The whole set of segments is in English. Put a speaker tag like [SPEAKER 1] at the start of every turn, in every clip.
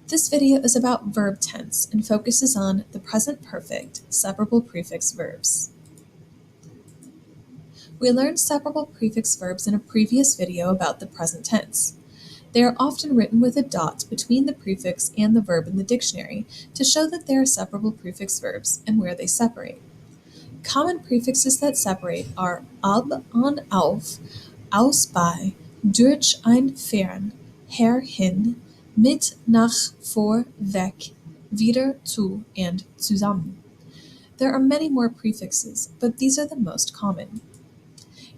[SPEAKER 1] This video is about verb tense and focuses on the present perfect separable prefix verbs. We learned separable prefix verbs in a previous video about the present tense. They are often written with a dot between the prefix and the verb in the dictionary to show that they are separable prefix verbs and where they separate. Common prefixes that separate are ab, an, auf, aus, bei, durch, ein, fern, her, hin, mit, nach, vor, weg, wieder, zu, and zusammen. There are many more prefixes, but these are the most common.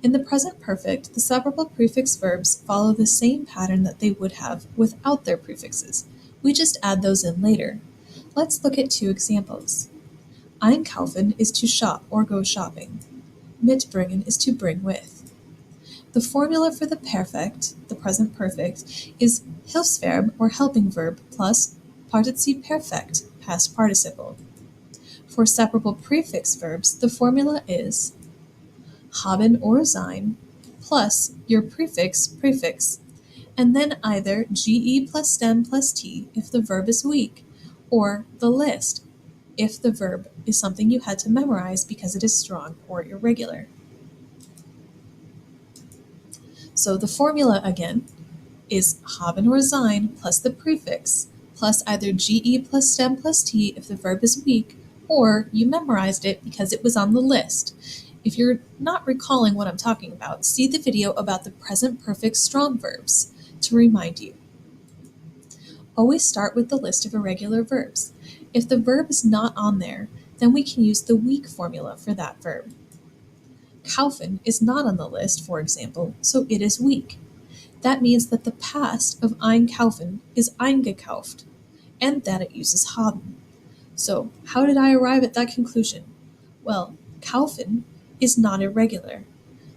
[SPEAKER 1] In the present perfect, the separable prefix verbs follow the same pattern that they would have without their prefixes. We just add those in later. Let's look at two examples. Einkaufen is to shop or go shopping. Mitbringen is to bring with. The formula for the perfect, the present perfect, is Hilfsverb or helping verb plus Partizip Perfekt, past participle. For separable prefix verbs, the formula is haben or sein plus your prefix, and then either ge plus stem plus t if the verb is weak, or the list if the verb is something you had to memorize because it is strong or irregular. So the formula again is haben or sein plus the prefix plus either ge plus stem plus t if the verb is weak, or you memorized it because it was on the list. If you're not recalling what I'm talking about, see the video about the present perfect strong verbs to remind you. Always start with the list of irregular verbs. If the verb is not on there, then we can use the weak formula for that verb. Kaufen is not on the list, for example, so it is weak. That means that the past of einkaufen is eingekauft, and that it uses haben. So how did I arrive at that conclusion? Well, kaufen is not irregular.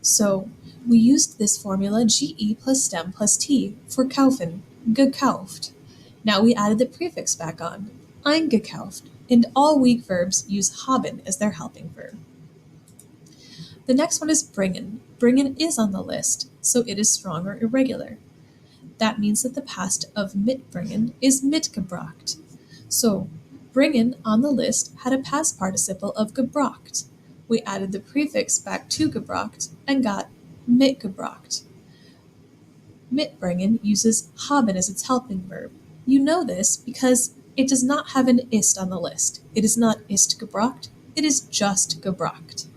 [SPEAKER 1] So we used this formula ge plus stem plus t for kaufen, gekauft. Now we added the prefix back on, eingekauft, and all weak verbs use haben as their helping verb. The next one is bringen. Bringen is on the list, so it is strong or irregular. That means that the past of mitbringen is mitgebracht. So bringen on the list had a past participle of gebracht. We added the prefix back to gebracht and got mitgebracht. Mitbringen uses haben as its helping verb. You know this because it does not have an ist on the list. It is not ist gebracht, it is just gebracht.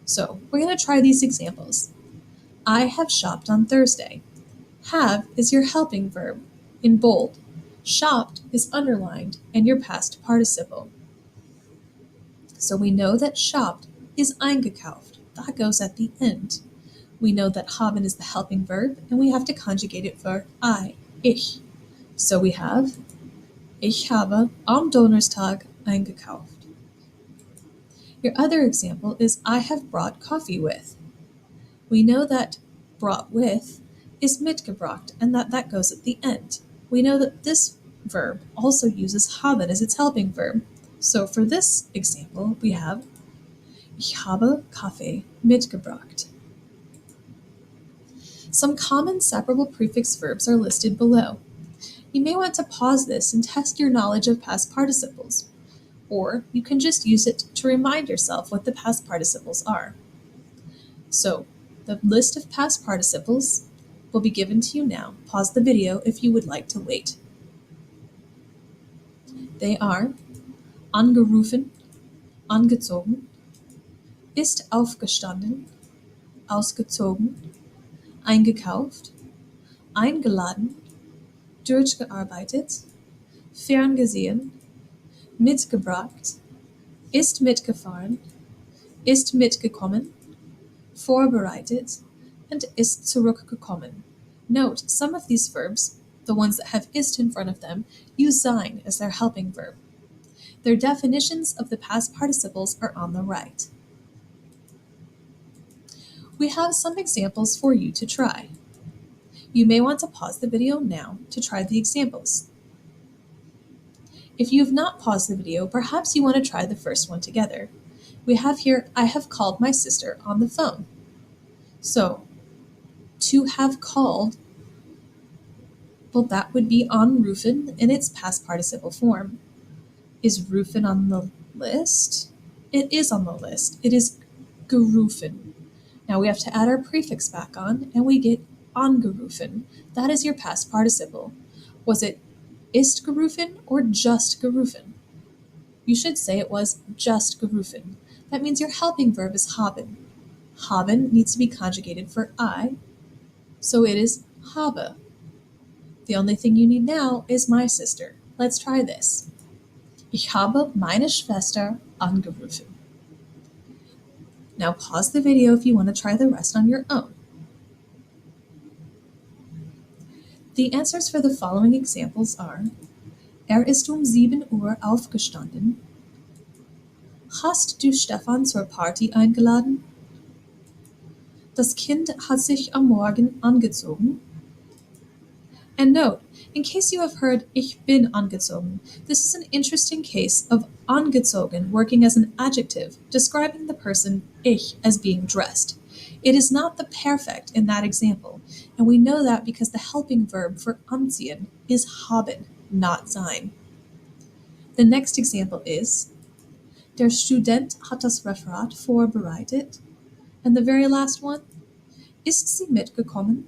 [SPEAKER 1] So we're going to try these examples. I have shopped on Thursday. Have is your helping verb in bold. Shopped is underlined and your past participle. So we know that shopped is eingekauft. That goes at the end. We know that haben is the helping verb and we have to conjugate it for I, ich. So we have Ich habe am Donnerstag eingekauft. Your other example is I have brought coffee with. We know that brought with is mitgebracht and that goes at the end. We know that this verb also uses haben as its helping verb. So for this example, we have Ich habe Kaffee mitgebracht. Some common separable prefix verbs are listed below. You may want to pause this and test your knowledge of past participles, or you can just use it to remind yourself what the past participles are. So, the list of past participles will be given to you now. Pause the video if you would like to wait. They are angerufen, angezogen, ist aufgestanden, ausgezogen, eingekauft, eingeladen, durchgearbeitet, ferngesehen, mitgebracht, ist mitgefahren, ist mitgekommen, vorbereitet, and ist zurückgekommen. Note, some of these verbs, the ones that have ist in front of them, use sein as their helping verb. Their definitions of the past participles are on the right. We have some examples for you to try. You may want to pause the video now to try the examples. If you have not paused the video, perhaps you want to try the first one together. We have here, I have called my sister on the phone. So, to have called Well, that would be anrufen in its past participle form. Is rufen on the list? It is on the list. It is gerufen. Now we have to add our prefix back on, and we get angerufen. That is your past participle. Was it ist gerufen or just gerufen? You should say it was just gerufen. That means your helping verb is haben. Haben needs to be conjugated for I, so it is habe. The only thing you need now is my sister. Let's try this. Ich habe meine Schwester angerufen. Now pause the video if you want to try the rest on your own. The answers for the following examples are: ist 7 Uhr aufgestanden. Hast du Stefan zur Party eingeladen? Das Kind hat sich am Morgen angezogen. And note, in case you have heard ich bin angezogen, this is an interesting case of angezogen working as an adjective, describing the person ich as being dressed. It is not the perfect in that example, and we know that because the helping verb for anziehen is haben, not sein. The next example is: Der Student hat das Referat vorbereitet. And the very last one: Ist sie mitgekommen?